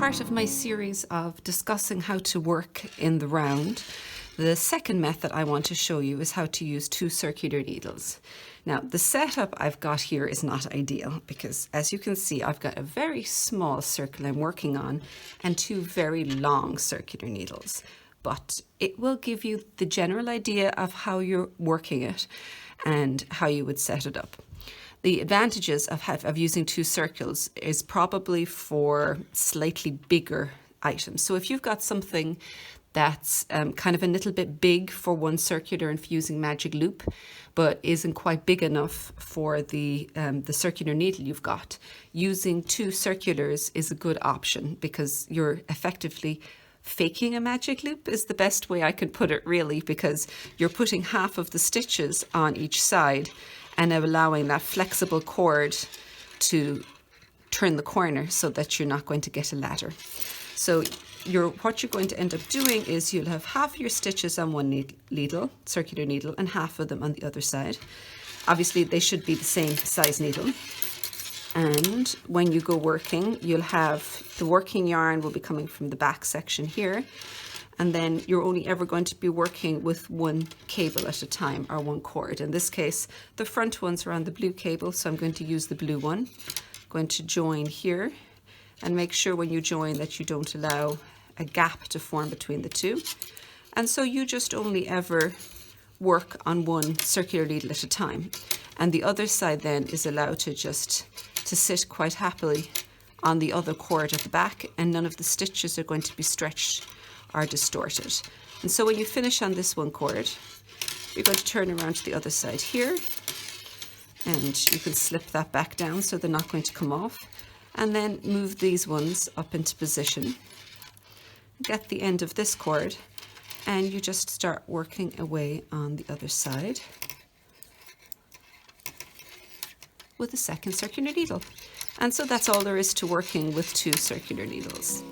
part of my series of discussing how to work in the round, the second method I want to show you is how to use two circular needles. Now, the setup I've got here is not ideal because, as you can see, I've got a very small circle I'm working on and two very long circular needles. But it will give you the general idea of how you're working it and how you would set it up. The advantages of using two circles is probably for slightly bigger items. So if you've got something that's kind of a little bit big for one circular infusing magic loop, but isn't quite big enough for the circular needle you've got, using two circulars is a good option because you're effectively faking a magic loop is the best way I can put it, really, because you're putting half of the stitches on each side and allowing that flexible cord to turn the corner so that you're not going to get a ladder. So what you're going to end up doing is you'll have half your stitches on one needle, circular needle, and half of them on the other side. Obviously, they should be the same size needle. And when you go working, you'll have the working yarn will be coming from the back section here. And then you're only ever going to be working with one cable at a time, or one cord. In this case, the front ones are on the blue cable, so I'm going to use the blue one. I'm going to join here and make sure when you join that you don't allow a gap to form between the two. And so you just only ever work on one circular needle at a time. And the other side then is allowed to sit quite happily on the other cord at the back, and none of the stitches are going to be stretched or distorted. And so when you finish on this one cord, you're going to turn around to the other side here, and you can slip that back down so they're not going to come off, and then move these ones up into position. Get the end of this cord, and you just start working away on the other side with a second circular needle. And so that's all there is to working with two circular needles.